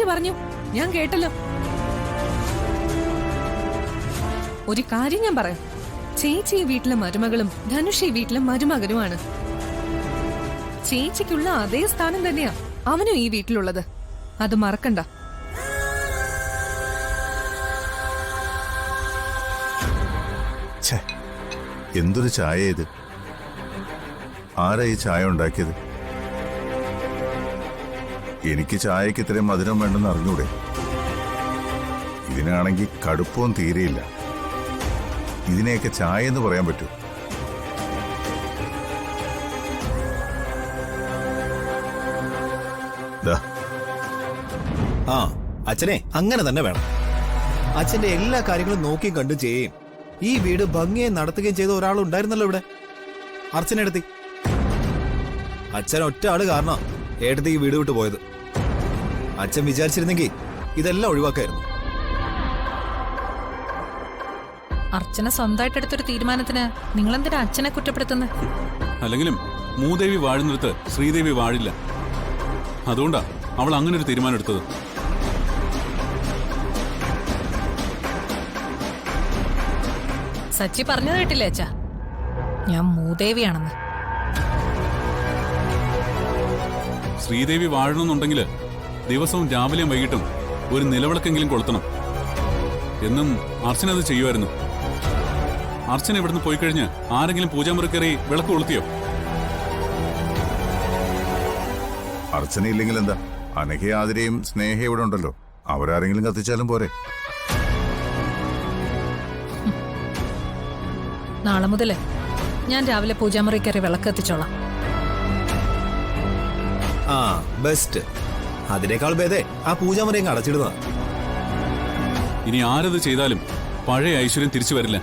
പറഞ്ഞു, ഞാൻ കേട്ടല്ലോ. ഒരു കാര്യം ഞാൻ പറയാം, ചേച്ചി ഈ വീട്ടിലെ മരുമകളും ധനുഷ് ഈ വീട്ടിലെ മരുമകനുമാണ്. ചേച്ചിക്കുള്ള അതേ സ്ഥാനം തന്നെയാ അവനും ഈ വീട്ടിലുള്ളത്, അത് മറക്കണ്ട. എന്തൊരു ചായ ഇത്! ആരാ ഈ ചായ ഉണ്ടാക്കിയത്? എനിക്ക് ചായക്ക് ഇത്രയും മധുരം വേണ്ടെന്ന് അറിഞ്ഞൂടെ? ഇതിനാണെങ്കിൽ കടുപ്പവും തീരെയില്ല. ഇതിനെയൊക്കെ ചായ എന്ന് പറയാൻ പറ്റൂ? ആ അച്ഛനെ അങ്ങനെ തന്നെ വേണം. അച്ഛന്റെ എല്ലാ കാര്യങ്ങളും നോക്കിയും കണ്ടും ചെയ്യും. ഈ വീട് ഭംഗിയെ നടത്തുകയും ചെയ്ത ഒരാളുണ്ടായിരുന്നല്ലോ ഇവിടെ, അർച്ചനയെടുത്തി. അച്ഛൻ ഒറ്റ ആള് കാരണം ഏടത്തി ഈ വീട് വിട്ടു പോയത്. അച്ഛൻ വിചാരിച്ചിരുന്നെങ്കിൽ ഇതെല്ലാം ഒഴിവാക്കായിരുന്നു. അർച്ചന സ്വന്തമായിട്ട് എടുത്തൊരു തീരുമാനത്തിന് നിങ്ങളെന്തിനാ അച്ഛനെ കുറ്റപ്പെടുത്തുന്നത്? അല്ലെങ്കിലും മൂദേവി വാഴുന്നിടത്ത് ശ്രീദേവി വാഴില്ല. അതുകൊണ്ടാ അവൾ അങ്ങനെ ഒരു തീരുമാനം എടുത്തത്. സച്ചി പറഞ്ഞത് കേട്ടില്ലേ അച്ഛാ, ഞാൻ മൂദേവിയാണെന്ന്. ശ്രീദേവി വാഴണമെന്നുണ്ടെങ്കിൽ ദിവസവും രാവിലെയും വൈകിട്ടും ഒരു നിലവിളക്കെങ്കിലും കൊളുത്തണം. എന്നും അർച്ചന അത് ചെയ്യുമായിരുന്നു. അർച്ചന ഇവിടുന്ന് പോയി കഴിഞ്ഞ് ആരെങ്കിലും പൂജാമുറി കയറി വിളക്ക് കൊളുത്തിയോ? അർച്ചന ഇല്ലെങ്കിൽ എന്താ, അനഘയും ആതിരയും സ്നേഹ ഇവിടെ ഉണ്ടല്ലോ, അവരാരെങ്കിലും കത്തിച്ചാലും പോരെ? നാളെ മുതല് ഞാൻ രാവിലെ പൂജാമുറി കയറി വിളക്ക് എത്തിച്ചോളാം. ആ ബെസ്റ്റ്. അതിനേക്കാൾ ഭേദേ ആ പൂജാമുറി അങ്ങ് അടച്ചിടുന്നതാ. ഇനി ആരത് ചെയ്താലും പഴയ ഐശ്വര്യം തിരിച്ചു വരില്ല.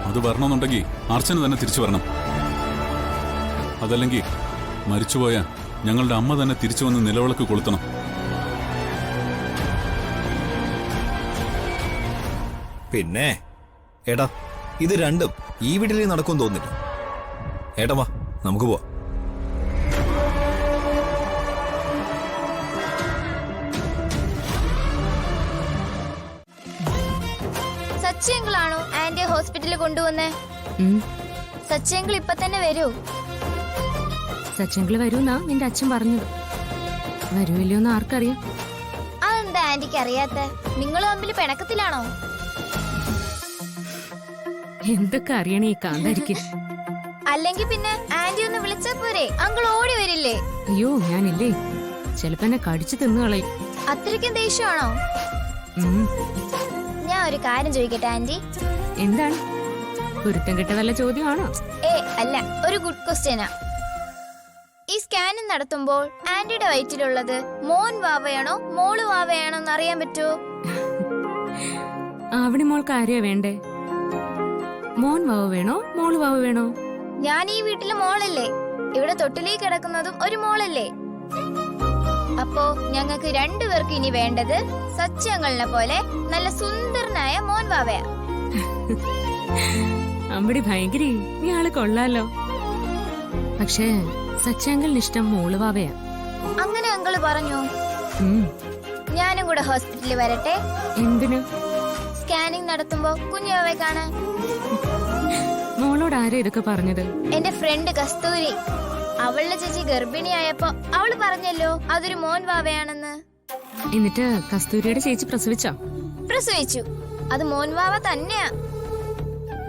അത് വരണമെന്നുണ്ടെങ്കിൽ അർച്ചന തന്നെ തിരിച്ചു വരണം. അതല്ലെങ്കിൽ മരിച്ചുപോയ ഞങ്ങളുടെ അമ്മ തന്നെ തിരിച്ചു വന്ന് നിലവിളക്ക് കൊളുത്തണം. പിന്നെ ഏട്ടാ, ഇത് രണ്ടും ഈ വീട്ടിൽ നടക്കുമെന്ന് തോന്നില്ല. ഏട്ടാ വാ, നമുക്ക് പോവാം. സച്ചിയങ്കിളാണോ ആന്റിയെ ഹോസ്പിറ്റലിൽ കൊണ്ടുവന്നേ? സച്ചിയങ്കിൾ ഇപ്പൊ തന്നെ വരൂ. സച്ചിയങ്കിള് വരൂന്നാ നിന്റെ അച്ഛൻ പറഞ്ഞത്. വരുമില്ലയോന്ന് ആർക്കറിയാം? അതെന്താ ആന്റിക്ക് അറിയാത്ത? നിങ്ങൾ തമ്മിൽ പിണക്കത്തിലാണോ? എന്തൊക്കെ അറിയണേ ഈ കാന്താരിക്ക്. അല്ലെങ്കിൽ പിന്നെ ആന്റി ഒന്ന് വിളിച്ചാ പോരെ, അങ്കിൾ ഓടി വരില്ലേ? അയ്യോ ഞാനില്ലേ, ചെലപ്പോ എന്നെ കടിച്ചു തിന്നുകളയും. അത്രയ്ക്കും ദേഷ്യമാണോ? ഞാൻ ഒരു കാര്യം ചോദിക്കട്ടെ ആന്റി? എന്താണ്? കുരുത്തം കിട്ട വല്ല ചോദ്യമാണോ? അല്ല, ഒരു ഗുഡ് ക്വസ്റ്റ്യനാ. ഈ സ്കാനിങ് നടത്തുമ്പോൾ ആന്റിയുടെ വയറ്റിലുള്ളത് മോൻ വാവയാണോ മോള് വാവയാണോ എന്ന് അറിയാൻ പറ്റുമോ? അവിടെ മോൾക്ക് ആരെയാ വേണ്ടേ? മോൻ വാവ വേണോ മോള് വാവ വേണോ? ഞാൻ ഈ വീട്ടിലെ മോളല്ലേ, ഇവിടെ തൊട്ടിലേ കിടക്കുന്നതും ഒരു മോളല്ലേ. അപ്പോ ഞങ്ങൾക്ക് രണ്ടുപേർക്ക് ഇനി വേണ്ടത് സത്യങ്ങളിനെ പോലെ നല്ല സുന്ദരനായ മോൻ വാവയാ. അമ്പടി ഭയങ്കരി, നീ ആള് കൊള്ളാലോ. പക്ഷേ സച്ചാങ്കലിന് ഇഷ്ടം മോള് വാവയാ. അങ്ങനെ അങ്കിള് പറഞ്ഞു. ഞാനും കൂടെ ഹോസ്പിറ്റലിൽ വരട്ടെ? എന്തിനു? സ്കാനിങ് നടത്തുമ്പോ കുഞ്ഞുവാവയെ കാണാൻ. മോളോട് ആരാ ഇതൊക്കെ പറഞ്ഞത്? എന്റെ ഫ്രണ്ട് കസ്തൂരി. അവളുടെ ചേച്ചി ഗർഭിണിയായപ്പോ അവള് പറഞ്ഞല്ലോ അതൊരു മോൻ വാവയാണെന്ന്. എന്നിട്ട് കസ്തൂരിയുടെ ചേച്ചി പ്രസവിച്ചോ? പ്രസവിച്ചു. അത് മോൻ വാവ തന്നെയാ.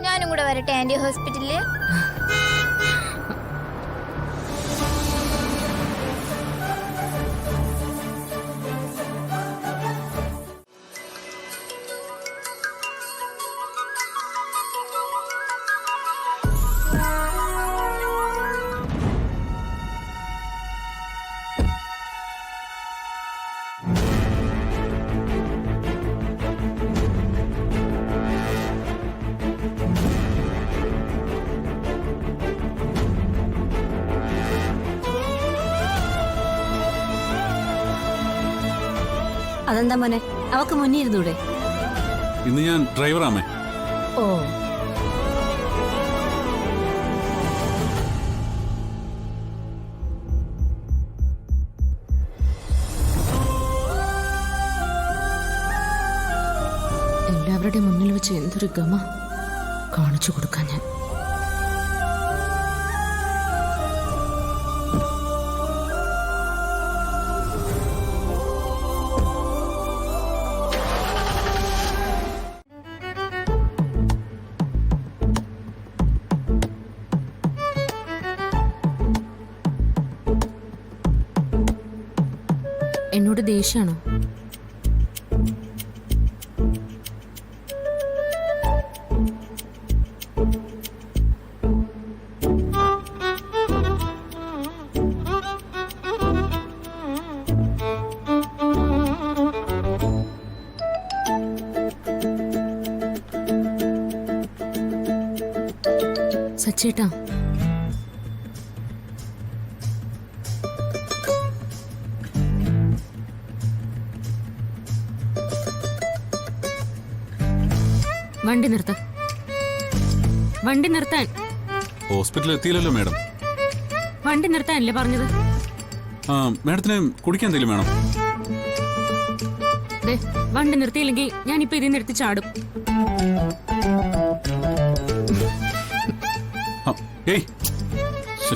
ഞാനും കൂടെ വരട്ടെ ആന്റി ഹോസ്പിറ്റലില്? അതെന്താ മോനെ, അവക്ക് മുന്നേ ഇരുന്നൂടെ? ഇന്ന് ഞാൻ ഡ്രൈവറാമേ. ഓ, എല്ലാവരുടെയും മുന്നിൽ വെച്ച് എന്തൊരു ഗമ കാണിച്ചു കൊടുക്കാൻ ഞാൻ. എന്നോട് ദേഷ്യാണോ? സച്ചേട്ടാ, വണ്ടി നിർത്ത. വണ്ടി നിർത്താൻ. ഹോസ്പിറ്റലിൽ എത്തിയില്ലല്ലോ മാഡം. വണ്ടി നിർത്താനല്ലേ പറഞ്ഞത്? ആ, മാഡത്തിന് കുടിക്കാൻ എന്തെങ്കിലും വേണം? ദേ, വണ്ടി നിർത്തിയില്ലെങ്കിൽ ഞാനിപ്പോ ഇതിൽ നിർത്തി ചാടും. ആ, ഏയ് ശ്ശെ.